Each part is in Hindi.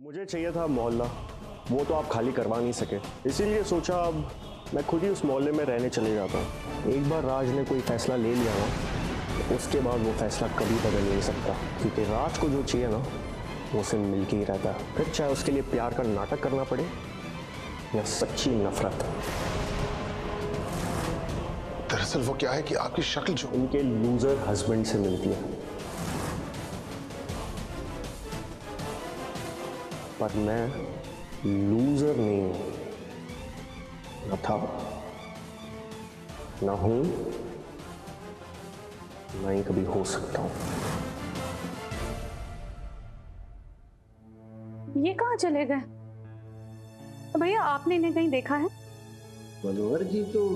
मुझे चाहिए था मोहल्ला, वो तो आप खाली करवा नहीं सके, इसीलिए सोचा अब मैं खुद ही उस मोहल्ले में रहने चले जाता हूँ। एक बार राज ने कोई फैसला ले लिया ना, तो उसके बाद वो फैसला कभी बदल नहीं सकता, क्योंकि राज को जो चाहिए ना वो उसे मिल के ही रहता है, फिर चाहे उसके लिए प्यार का नाटक करना पड़े या सच्ची नफरत। दरअसल वो क्या है कि आपकी शक्ल जो उनके लूजर हस्बैंड से मिलती है, पर मैं लूजर नहीं हूं, न था, न हूं, न ही कभी हो सकता हूं। ये कहाँ चले गए? तो भैया आपने इन्हें कहीं देखा है? मनोहर जी तो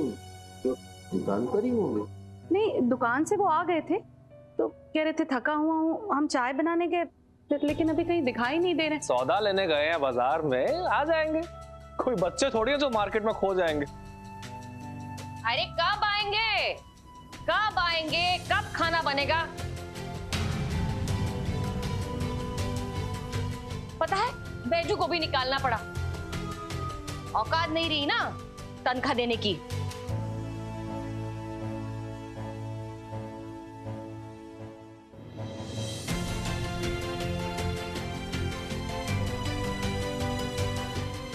दुकान पर ही होंगे। नहीं, दुकान से वो आ गए थे तो कह रहे थे थका हुआ हूँ, हम चाय बनाने गए, लेकिन अभी कहीं दिखाई नहीं दे रहे। सौदा लेने गए हैं बाजार में, आ जाएंगे। कोई बच्चे थोड़ी है जो मार्केट में खो जाएंगे। अरे कब आएंगे, कब आएंगे, कब खाना बनेगा? पता है, बैजू को भी निकालना पड़ा, औकात नहीं रही ना तनख्वाह देने की।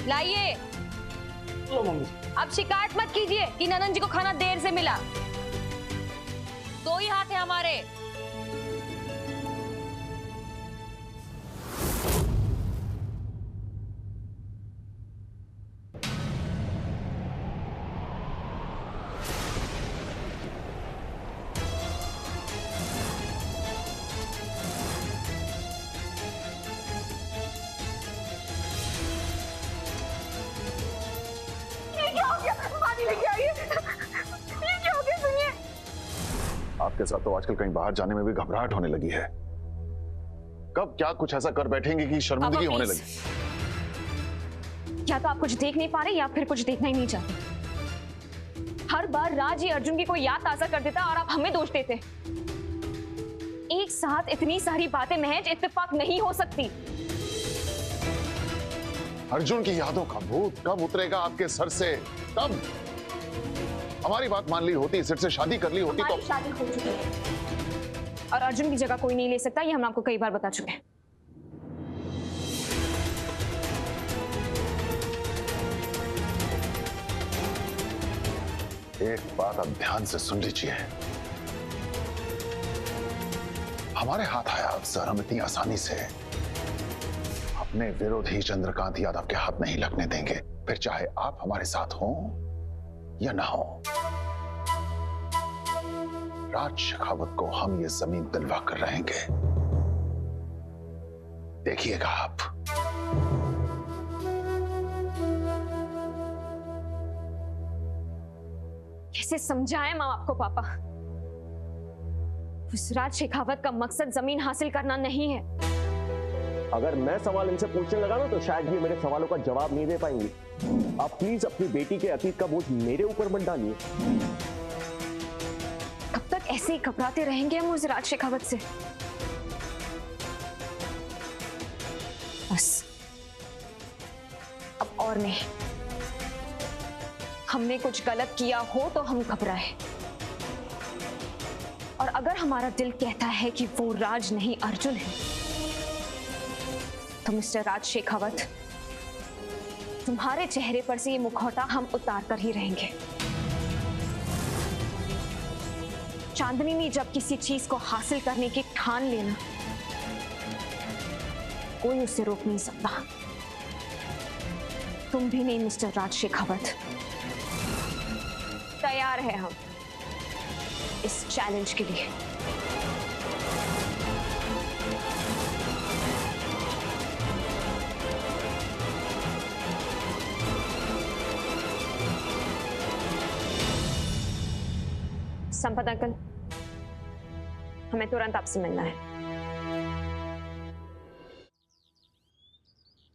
लाइए। अब शिकायत मत कीजिए कि ननन जी को खाना देर से मिला। दो ही हाथ है हमारे। आपके साथ तो आजकल कहीं बाहर जाने में भी घबराहट होने लगी है। कब क्या कुछ ऐसा कर बैठेंगे कि शर्मिंदगी होने लगी। या तो आप कुछ देख नहीं पा रहे या फिर कुछ देखना ही नहीं चाहते। हर बार राज ही अर्जुन की कोई याद ताजा कर देता और आप हमें दोष देते। एक साथ इतनी सारी बातें महज इत्तेफाक नहीं हो सकती। अर्जुन की यादों का भूत कब उतरेगा आपके सर से? कब? हमारी बात मान ली होती, सिर से शादी कर ली होती तो। शादी हो चुकी है और अर्जुन की जगह कोई नहीं ले सकता, ये हम आपको कई बार बता चुके हैं। एक बात आप ध्यान से सुन लीजिए, हमारे हाथ आया अफसर हम इतनी आसानी से अपने विरोधी चंद्रकांत यादव के हाथ नहीं लगने देंगे, फिर चाहे आप हमारे साथ हो या ना हो। राज शेखावत को हम ये जमीन दिलवा कर रहेंगे, देखिएगा आप। कैसे समझाएं हम आपको पापा? उस राज शेखावत का मकसद जमीन हासिल करना नहीं है। अगर मैं सवाल इनसे पूछने लगा ना तो शायद ये मेरे सवालों का जवाब नहीं दे पाएंगी। आप प्लीज अपनी बेटी के अतीत का बोझ मेरे ऊपर मत डालिए। कब तक ऐसे ही घबराते रहेंगे हम उस राज शेखावत से? बस अब और नहीं। हमने कुछ गलत किया हो तो हम घबराए, और अगर हमारा दिल कहता है कि वो राज नहीं अर्जुन है, तो मिस्टर राज शेखावत, तुम्हारे चेहरे पर से ये मुखौटा हम उतार कर ही रहेंगे। चांदनी ने जब किसी चीज को हासिल करने की ठान लेना, कोई उसे रोक नहीं सकता। तुम भी नहीं मिस्टर राज शेखावत। तैयार है हम इस चैलेंज के लिए। संपत अंकल, हमें तुरंत आपसे मिलना है।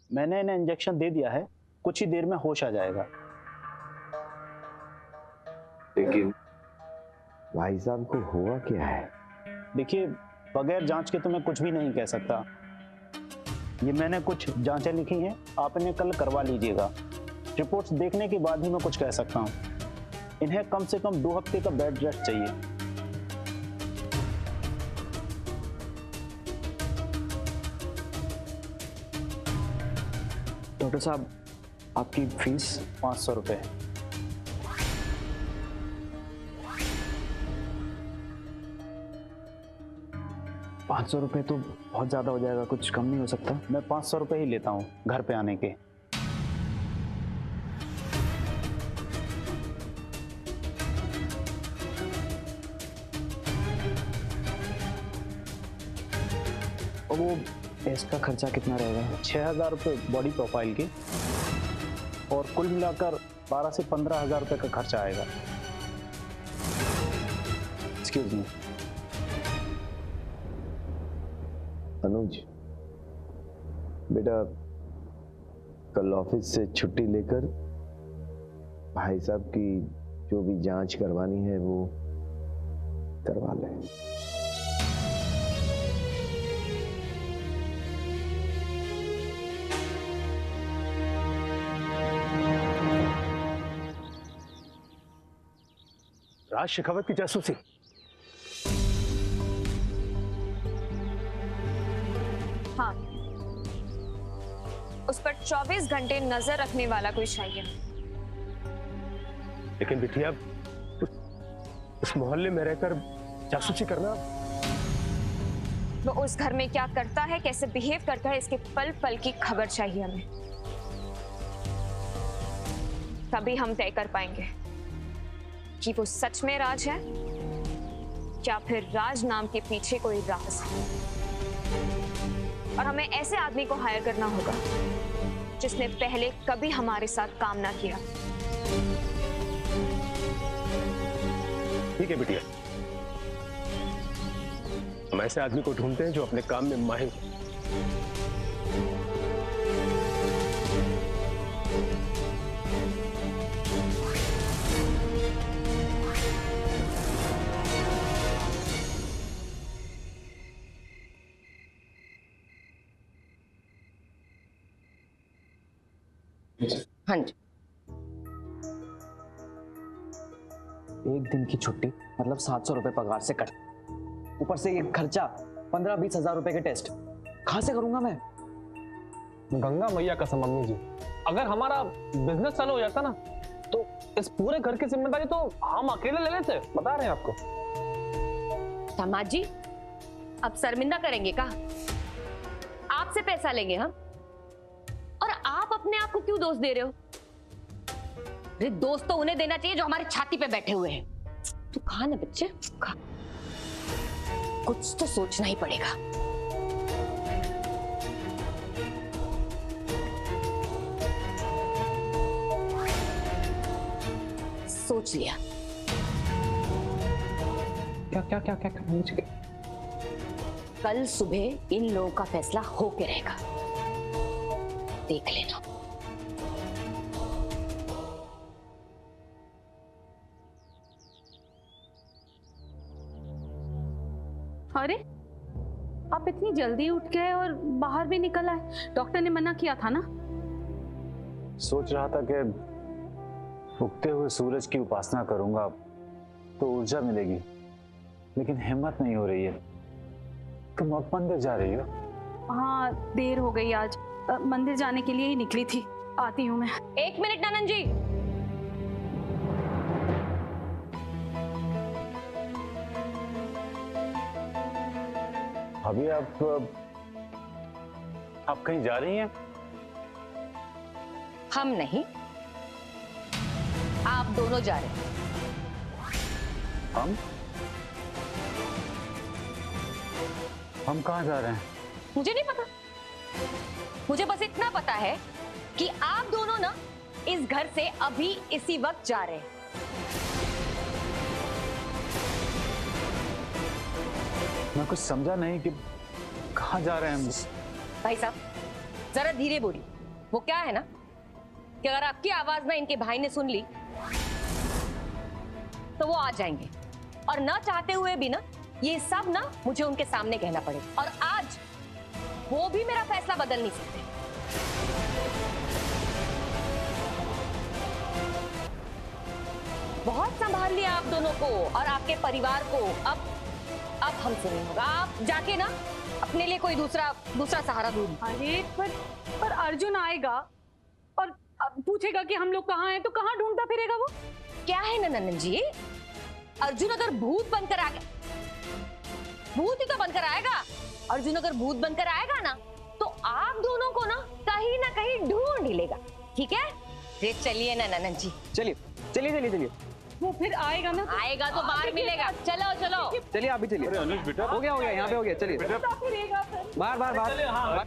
मैंने इन्हें इंजेक्शन दे दिया है, कुछ ही देर में होश आ जाएगा। लेकिन भाई साहब को हुआ क्या है? देखिए, बगैर जांच के तो मैं कुछ भी नहीं कह सकता। ये मैंने कुछ जांचें लिखी हैं, आप इन्हें कल करवा लीजिएगा। रिपोर्ट्स देखने के बाद ही मैं कुछ कह सकता हूँ। इन्हें कम से कम 2 हफ्ते का बेड रेस्ट चाहिए। डॉक्टर साहब, आपकी फीस? 500 रुपये। 500 रुपये तो बहुत ज़्यादा हो जाएगा, कुछ कम नहीं हो सकता? मैं 500 रुपये ही लेता हूँ घर पे आने के। और वो टेस्ट का खर्चा कितना रहेगा? 6000 रुपये बॉडी प्रोफाइल की, और कुल मिलाकर 12 से 15 हजार रुपये का खर्चा आएगा। Excuse me. अनुज बेटा, कल ऑफिस से छुट्टी लेकर भाई साहब की जो भी जांच करवानी है वो करवा लें। राज शेखावत की जासूसी? हाँ, उस पर 24 घंटे नजर रखने वाला कोई चाहिए। लेकिन बिटिया, उस मोहल्ले में रहकर जासूसी करना? वो उस घर में क्या करता है, कैसे बिहेव करता है, इसके पल पल की खबर चाहिए हमें। तभी हम तय कर पाएंगे कि वो सच में राज है या फिर राज नाम के पीछे कोई राज है। और हमें ऐसे आदमी को हायर करना होगा जिसने पहले कभी हमारे साथ काम ना किया। ठीक है बिटिया, हम ऐसे आदमी को ढूंढते हैं जो अपने काम में माहिर हो। हाँ जी। एक दिन की छुट्टी मतलब 700 रुपए पगार से कट, ऊपर से ये खर्चा 15-20 हजार रुपए के टेस्ट, कहां से करूंगा मैं? गंगा मैया कसम मम्मी जी, अगर हमारा बिजनेस चालू हो जाता ना तो इस पूरे घर की जिम्मेदारी तो हम अकेले ले लेते। बता रहे हैं आपको। दामाद जी, अब शर्मिंदा करेंगे का? आपसे पैसा लेंगे हम, और आप अपने आप को क्यों दोष दे रहे हो? अरे दोस्त तो उन्हें देना चाहिए जो हमारी छाती पे बैठे हुए हैं। तू खा ना बच्चे, खा। कुछ तो सोचना ही पड़ेगा। सोच लिया? क्या क्या क्या क्या, क्या मुझे? कल सुबह इन लोगों का फैसला होके रहेगा, देख लेना। अरे, आप इतनी जल्दी उठ गए और बाहर भी निकल आए? डॉक्टर ने मना किया था ना? सोच रहा था कि उगते हुए सूरज की उपासना करूंगा तो ऊर्जा मिलेगी, लेकिन हिम्मत नहीं हो रही है। तुम अब मंदिर जा रही हो? हाँ, देर हो गई आज। मंदिर जाने के लिए ही निकली थी। आती हूँ मैं। 1 मिनट नानन जी। अभी आप कहीं जा रही हैं? हम नहीं, आप दोनों जा रहे हैं। हम कहाँ जा रहे हैं? मुझे नहीं पता। मुझे बस इतना पता है कि आप दोनों ना इस घर से अभी इसी वक्त जा रहे हैं। मैं कुछ समझा नहीं कि कहाँ जा रहे हैं हम। भाई साहब, जरा धीरे बोलिए। वो क्या है ना कि अगर आपकी आवाज ना इनके भाई ने सुन ली तो वो आ जाएंगे, और ना चाहते हुए भी ना ये सब ना मुझे उनके सामने कहना पड़ेगा। और आज वो भी मेरा फैसला बदल नहीं सकते। बहुत संभाल लिया आप दोनों को और आपके परिवार को। अब हमसे नहीं होगा। आप जाके ना अपने लिए कोई दूसरा सहारा ढूंढ। अरे पर अर्जुन आएगा और पूछेगा कि हम लोग कहाँ हैं, तो कहाँ ढूंढता फिरेगा वो? क्या है ना नंदन जी, अर्जुन अगर भूत बनकर आ गया, भूत ही तो बनकर आएगा। अर्जुन अगर भूत बनकर आएगा ना, तो आप दोनों को ना कहीं ढूंढ ही लेगा। ठीक है, ये चलिए ना नंदन जी, चलिए चलिए चलिए चलिए। वो फिर आएगा ना, आएगा तो बाहर मिलेगा। चलो चलो चलिए आप भी चलिए। हो गया यहाँ पे हो गया। चलिए बाहर बाहर बाहर।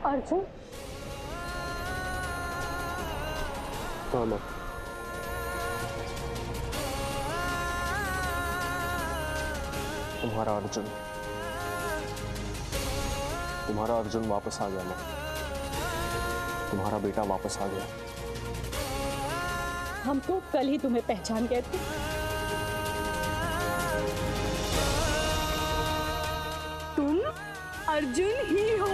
अर्जुन, हाँ माँ, तुम्हारा अर्जुन वापस आ गया माँ। तुम्हारा बेटा वापस आ गया। हम तो कल ही तुम्हें पहचान गए थे। तुम अर्जुन ही हो।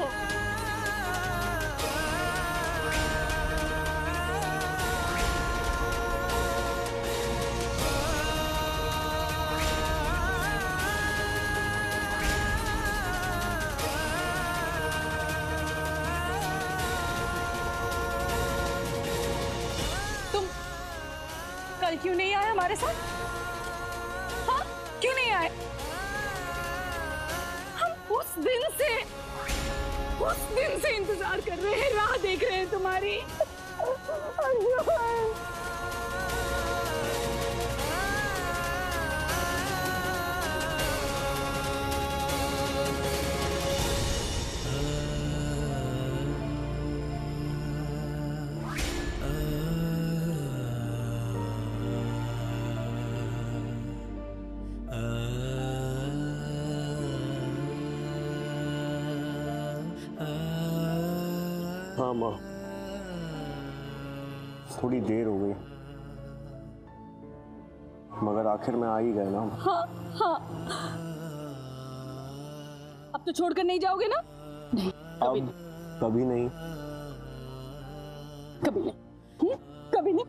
कल क्यों नहीं आए हमारे साथ? हाँ, क्यों नहीं आए? हम उस दिन से इंतजार कर रहे हैं, राह देख रहे हैं तुम्हारी। हाँ माँ, थोड़ी देर हो गई, मगर आखिर में आ ही गए ना। हाँ हाँ, अब तो छोड़कर नहीं जाओगे ना? नहीं, कभी नहीं। कभी नहीं, कभी नहीं।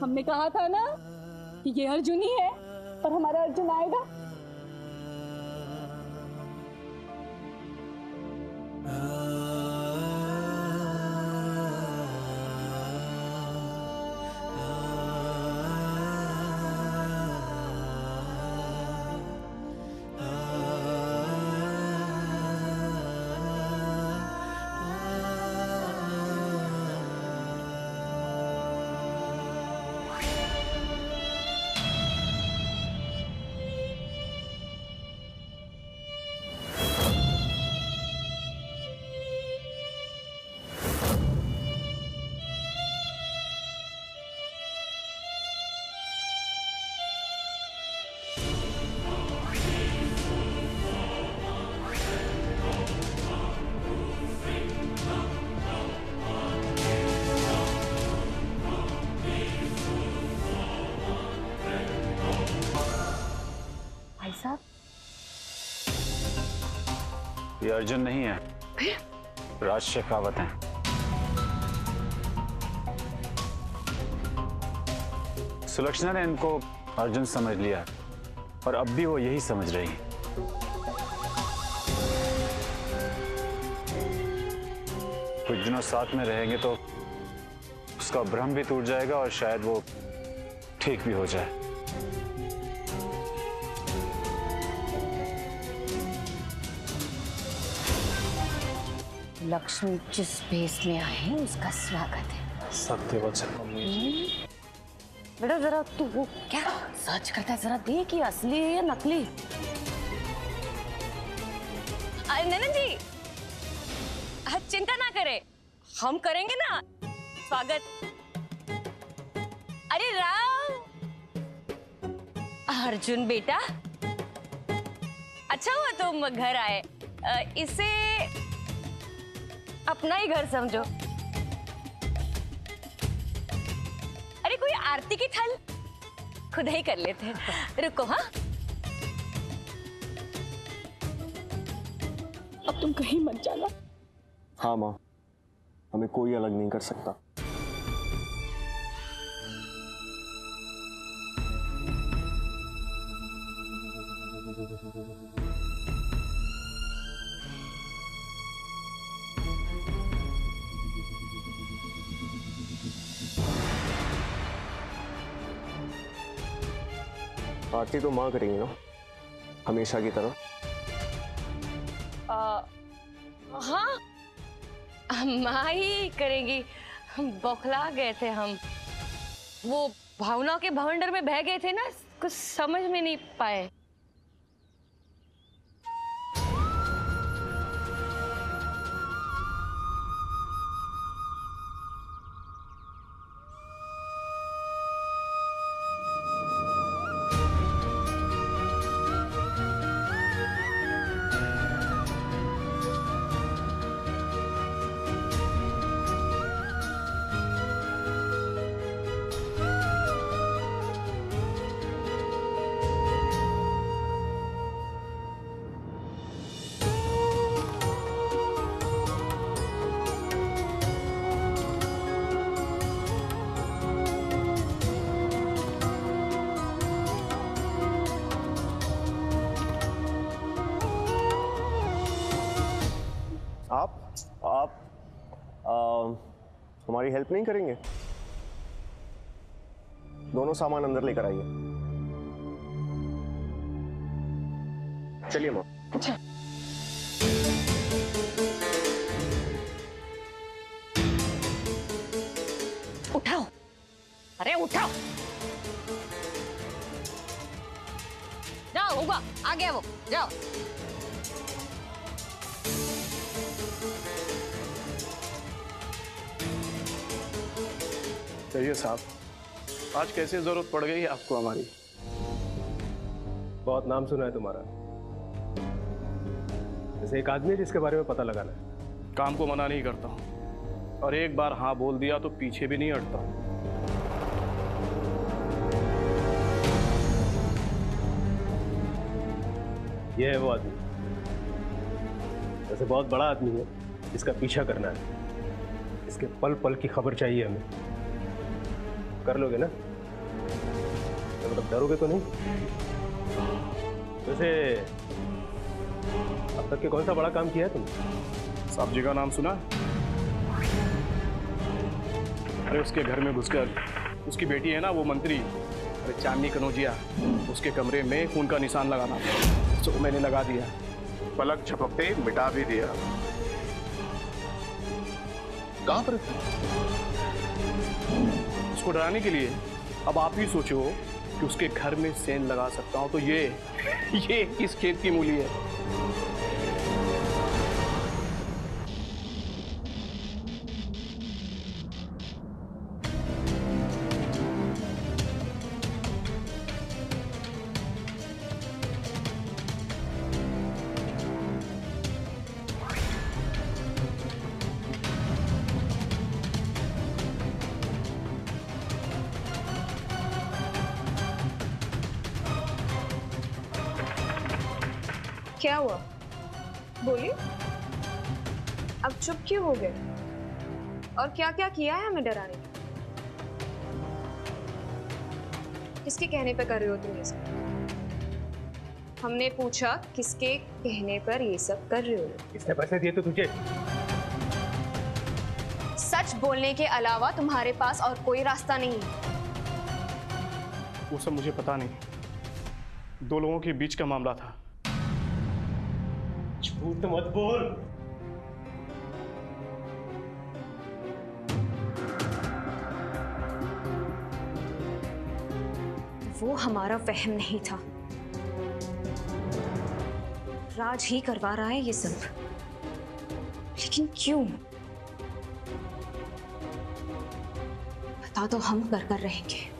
हमने कहा था ना कि ये अर्जुन ही है और हमारा अर्जुन आएगा। साहब? ये अर्जुन नहीं है, राज शेखावत है। सुलक्षणा ने इनको अर्जुन समझ लिया और अब भी वो यही समझ रही है। कुछ दिनों साथ में रहेंगे तो उसका भ्रम भी टूट जाएगा और शायद वो ठीक भी हो जाए। लक्ष्मी जिस भेष में आए उसका स्वागत है। सत्यवचन मम्मी जी। बेटा जरा तू वो क्या सर्च करता है, जरा देख ये असली है या नकली। नैना जी चिंता ना करे, हम करेंगे ना स्वागत। अरे राम, अर्जुन बेटा अच्छा हुआ तुम घर आए। इसे अपना ही घर समझो। अरे कोई आरती की थल खुद ही कर लेते हैं। रुको हाँ, अब तुम कहीं मत जाना। हाँ माँ, हमें कोई अलग नहीं कर सकता। आरती तो माँ करेंगी ना, हमेशा की तरह। हाँ माँ ही करेंगी। बौखला गए थे हम, वो भावनाओं के भवंडर में बह गए थे ना, कुछ समझ में नहीं पाए। आप हमारी हेल्प नहीं करेंगे? दोनों सामान अंदर लेकर आइए। चलिए माँ। अच्छा उठाओ, अरे उठाओ। जाओ होगा, आ गया वो, जाओ। कहिए साहब, आज कैसे जरूरत पड़ गई आपको हमारी? बहुत नाम सुना है तुम्हारा, जैसे एक आदमी जिसके बारे में पता लगाना है। काम को मना नहीं करता हूं, और एक बार हाँ बोल दिया तो पीछे भी नहीं हटता। ये है वो आदमी, वैसे बहुत बड़ा आदमी है, इसका पीछा करना है। इसके पल पल की खबर चाहिए हमें। कर लोगे ना? तो मतलब डरोगे तो नहीं? वैसे अब तक के कौन सा बड़ा काम किया है तुमने? साहब जी का नाम सुना? अरे उसके घर में घुसकर उसकी बेटी है ना वो मंत्री, अरे चांदनी कनौजिया, उसके कमरे में खून का निशान लगाना था, तो मैंने लगा दिया। पलक झपकते मिटा भी दिया। कहां पर? उसको डराने के लिए। अब आप ही सोचो कि उसके घर में सेंध लगा सकता हूं तो ये किस खेत की मूली है? क्या हुआ? बोलिए। अब चुप क्यों हो गए? और क्या क्या किया है हमें डराने के? किसके कहने पे कर रहे हो तुम ये सब? हमने पूछा किसके कहने पर ये सब कर रहे हो? किसने पैसे दिए तो तुझे? सच बोलने के अलावा तुम्हारे पास और कोई रास्ता नहीं है। वो सब मुझे पता नहीं, 2 लोगों के बीच का मामला था। झूठ मत बोल। वो हमारा वहम नहीं था, राज ही करवा रहा है ये सब। लेकिन क्यों? बता दो, हम कर रहेंगे।